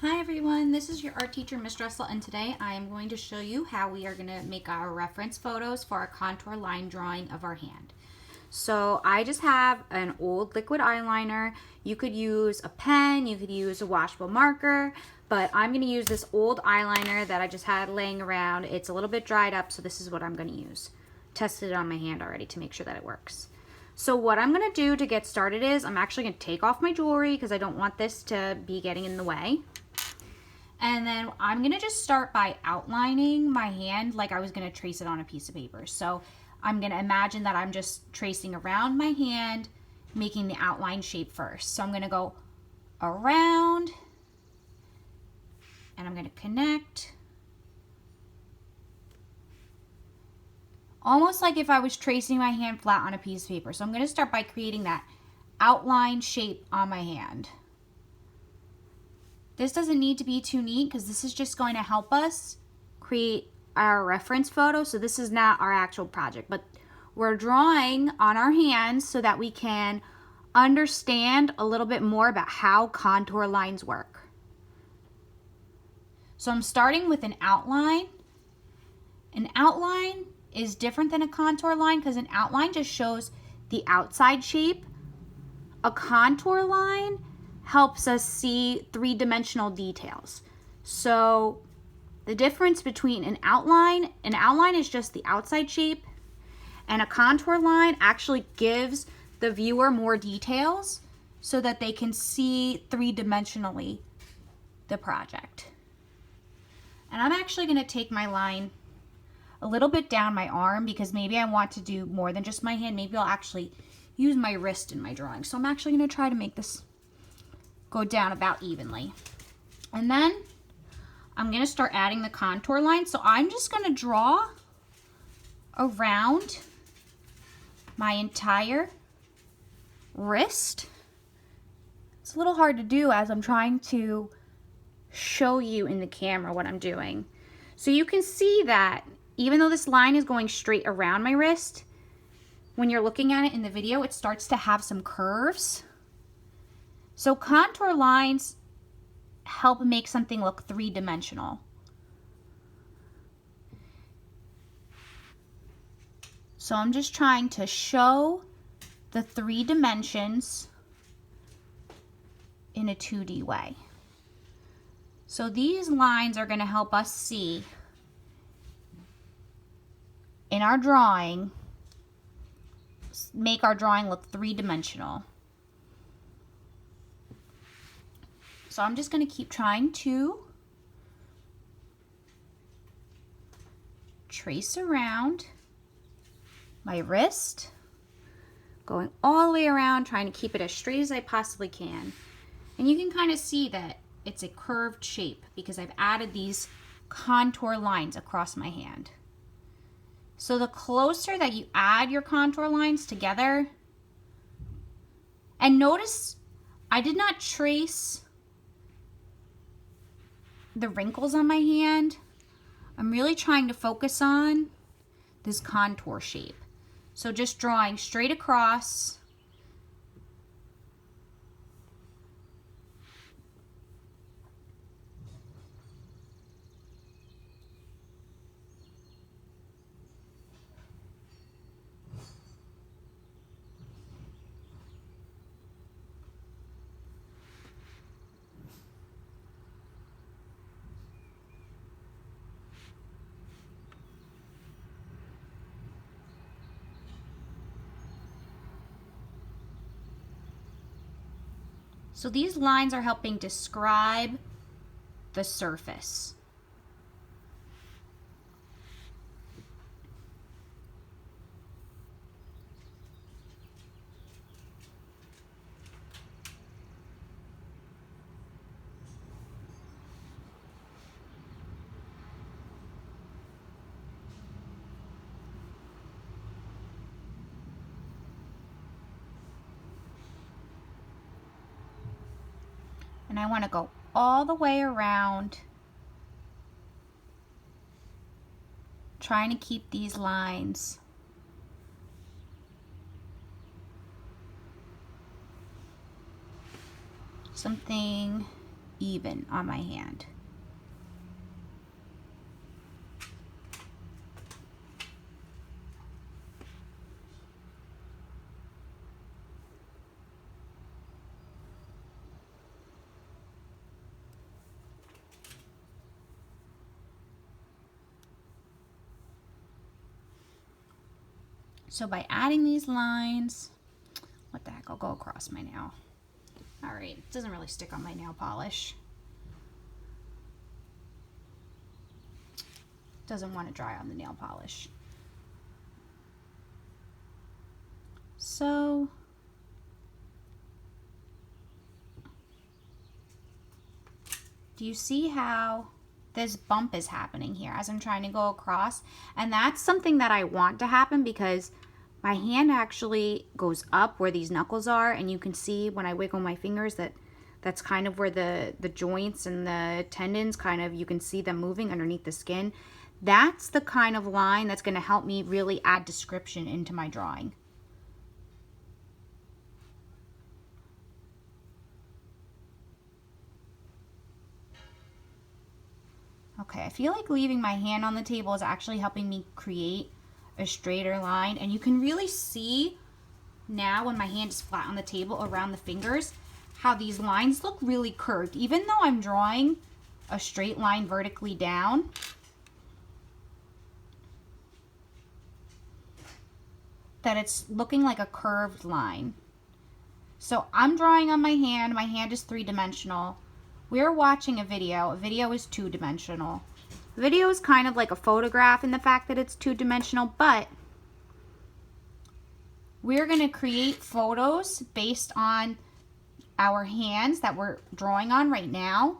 Hi everyone, this is your art teacher, Miss Dressel, and today I am going to show you how we are going to make our reference photos for our contour line drawing of our hand. So I just have an old liquid eyeliner. You could use a pen, you could use a washable marker, but I'm going to use this old eyeliner that I just had laying around. It's a little bit dried up, so this is what I'm going to use. Tested it on my hand already to make sure that it works. So what I'm going to do to get started is I'm actually going to take off my jewelry because I don't want this to be getting in the way. And then I'm going to just start by outlining my hand like I was going to trace it on a piece of paper. So I'm going to imagine that I'm just tracing around my hand, making the outline shape first. So I'm going to go around, and I'm going to connect. Almost like if I was tracing my hand flat on a piece of paper. So I'm going to start by creating that outline shape on my hand. This doesn't need to be too neat because this is just going to help us create our reference photo. So this is not our actual project, but we're drawing on our hands so that we can understand a little bit more about how contour lines work. So I'm starting with an outline. An outline is different than a contour line because an outline just shows the outside shape. A contour line helps us see three-dimensional details. So the difference between an outline is just the outside shape, and a contour line actually gives the viewer more details so that they can see three-dimensionally the project. And I'm actually going to take my line a little bit down my arm because maybe I want to do more than just my hand. Maybe I'll actually use my wrist in my drawing. So I'm actually going to try to make this go down about evenly. And then I'm going to start adding the contour line. So I'm just going to draw around my entire wrist. It's a little hard to do as I'm trying to show you in the camera what I'm doing. So you can see that even though this line is going straight around my wrist, when you're looking at it in the video, it starts to have some curves. So contour lines help make something look three-dimensional. So I'm just trying to show the 3 dimensions in a 2D way. So these lines are going to help us see in our drawing, make our drawing look three-dimensional. So I'm just going to keep trying to trace around my wrist, going all the way around, trying to keep it as straight as I possibly can. And you can kind of see that it's a curved shape because I've added these contour lines across my hand. So the closer that you add your contour lines together, and notice I did not trace the wrinkles on my hand. I'm really trying to focus on this contour shape. So just drawing straight across. So these lines are helping describe the surface. And I want to go all the way around, trying to keep these lines something even on my hand. So by adding these lines, what the heck, I'll go across my nail. All right, it doesn't really stick on my nail polish. Doesn't want to dry on the nail polish. So do you see how this bump is happening here as I'm trying to go across? And that's something that I want to happen because my hand actually goes up where these knuckles are, and you can see when I wiggle my fingers that that's kind of where the joints and the tendons kind of, you can see them moving underneath the skin. That's the kind of line that's going to help me really add description into my drawing. Okay, I feel like leaving my hand on the table is actually helping me create a straighter line, and you can really see now when my hand is flat on the table around the fingers how these lines look really curved. Even though I'm drawing a straight line vertically down, that it's looking like a curved line. So I'm drawing on my hand is three-dimensional. We're watching a video is two-dimensional. Video is kind of like a photograph in the fact that it's two-dimensional, but we're going to create photos based on our hands that we're drawing on right now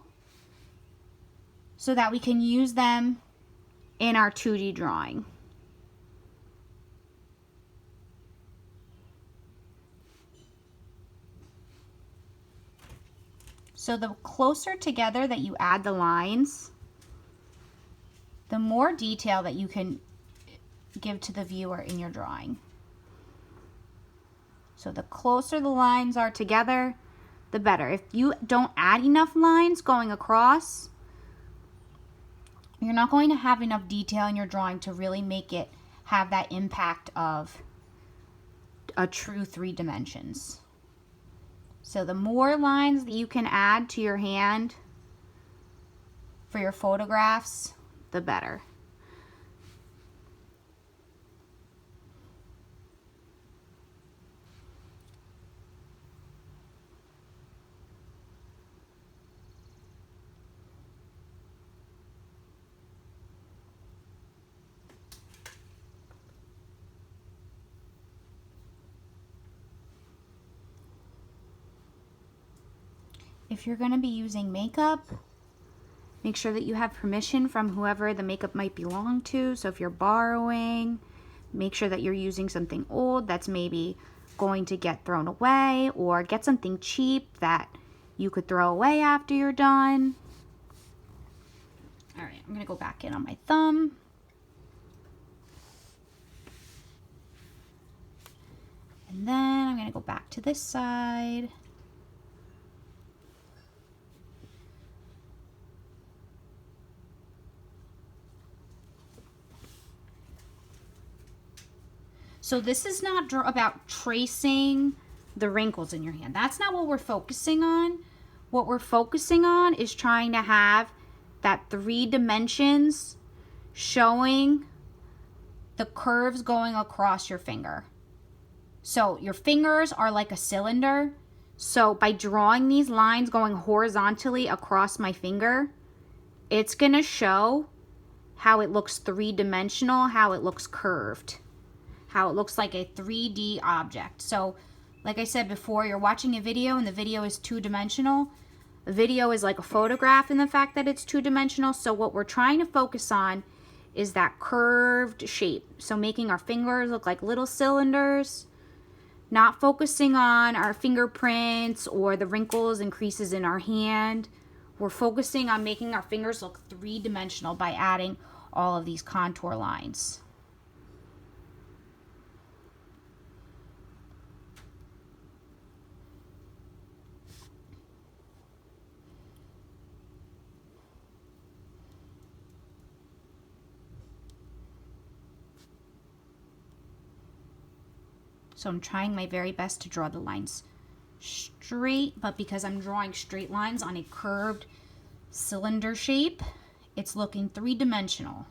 so that we can use them in our 2D drawing. So the closer together that you add the lines, the more detail that you can give to the viewer in your drawing. So the closer the lines are together, the better. If you don't add enough lines going across, you're not going to have enough detail in your drawing to really make it have that impact of a true 3 dimensions. So the more lines that you can add to your hand for your photographs, the better. If you're going to be using makeup, make sure that you have permission from whoever the makeup might belong to. So if you're borrowing, make sure that you're using something old that's maybe going to get thrown away, or get something cheap that you could throw away after you're done. All right, I'm going to go back in on my thumb. And then I'm going to go back to this side. So this is not about tracing the wrinkles in your hand. That's not what we're focusing on. What we're focusing on is trying to have that 3 dimensions showing the curves going across your finger. So your fingers are like a cylinder. So by drawing these lines going horizontally across my finger, it's going to show how it looks 3-dimensional, how it looks curved, how it looks like a 3D object. So like I said before, you're watching a video and the video is 2-dimensional. A video is like a photograph in the fact that it's 2-dimensional. So what we're trying to focus on is that curved shape. So making our fingers look like little cylinders, not focusing on our fingerprints or the wrinkles and creases in our hand. We're focusing on making our fingers look 3-dimensional by adding all of these contour lines. So I'm trying my very best to draw the lines straight, but because I'm drawing straight lines on a curved cylinder shape, it's looking three-dimensional.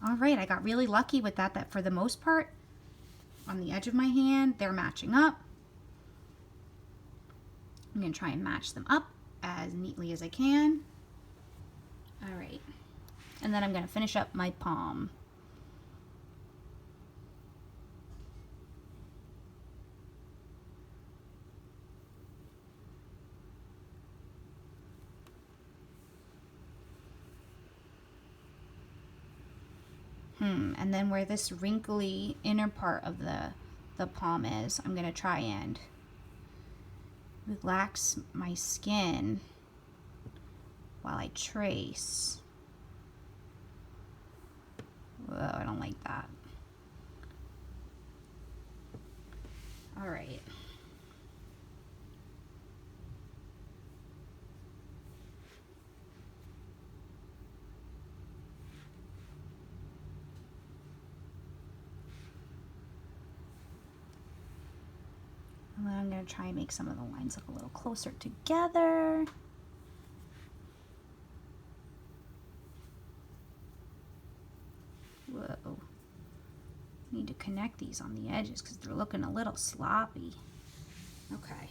All right, I got really lucky with that for the most part, on the edge of my hand, they're matching up. I'm gonna try and match them up as neatly as I can. All right, and then I'm gonna finish up my palm. And then where this wrinkly inner part of the palm is, I'm gonna try and relax my skin while I trace. Whoa, I don't like that. All right. And then I'm going to try and make some of the lines look a little closer together. Whoa. Need to connect these on the edges because they're looking a little sloppy. Okay.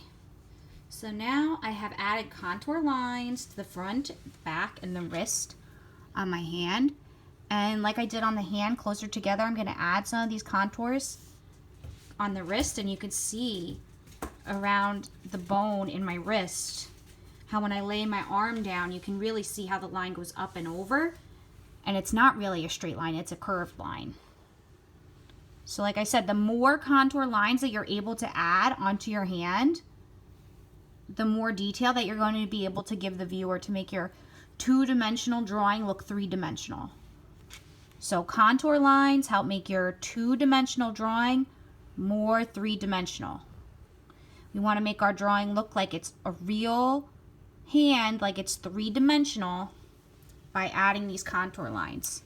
So now I have added contour lines to the front, back, and the wrist on my hand. And like I did on the hand, closer together, I'm going to add some of these contours on the wrist, and you can see around the bone in my wrist how when I lay my arm down, you can really see how the line goes up and over, and it's not really a straight line, it's a curved line. So like I said, the more contour lines that you're able to add onto your hand, the more detail that you're going to be able to give the viewer to make your two-dimensional drawing look three-dimensional. So contour lines help make your two-dimensional drawing more three-dimensional. We want to make our drawing look like it's a real hand, like it's three-dimensional, by adding these contour lines.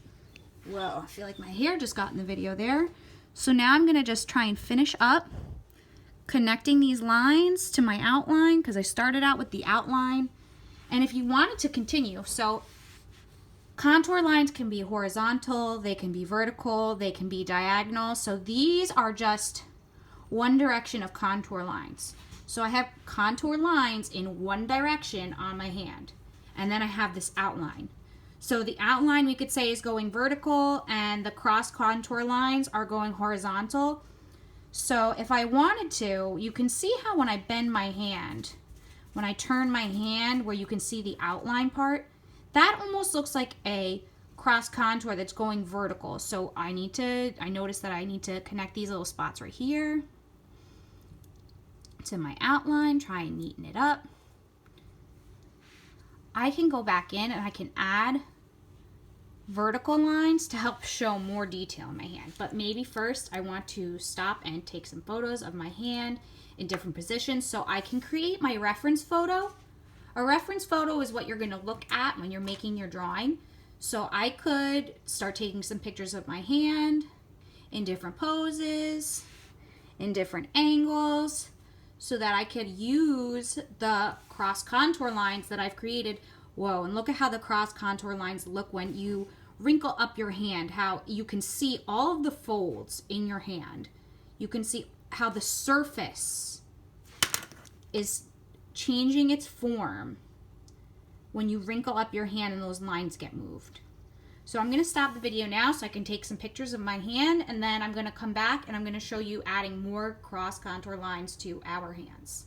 Whoa, I feel like my hair just got in the video there. So now I'm going to just try and finish up connecting these lines to my outline, because I started out with the outline. And if you wanted to continue, so contour lines can be horizontal, they can be vertical, they can be diagonal. So these are just one direction of contour lines. So I have contour lines in one direction on my hand, and then I have this outline. So the outline, we could say, is going vertical, and the cross contour lines are going horizontal. So if I wanted to, you can see how when I bend my hand, when I turn my hand where you can see the outline part, that almost looks like a cross contour that's going vertical. So I noticed that I need to connect these little spots right here to my outline, try and neaten it up. I can go back in and I can add vertical lines to help show more detail in my hand. But maybe first I want to stop and take some photos of my hand in different positions so I can create my reference photo. A reference photo is what you're going to look at when you're making your drawing. So I could start taking some pictures of my hand in different poses, in different angles, so that I could use the cross contour lines that I've created. Whoa, and look at how the cross contour lines look when you wrinkle up your hand, how you can see all of the folds in your hand. You can see how the surface is changing its form when you wrinkle up your hand and those lines get moved. So I'm going to stop the video now so I can take some pictures of my hand, and then I'm going to come back and I'm going to show you adding more cross contour lines to our hands.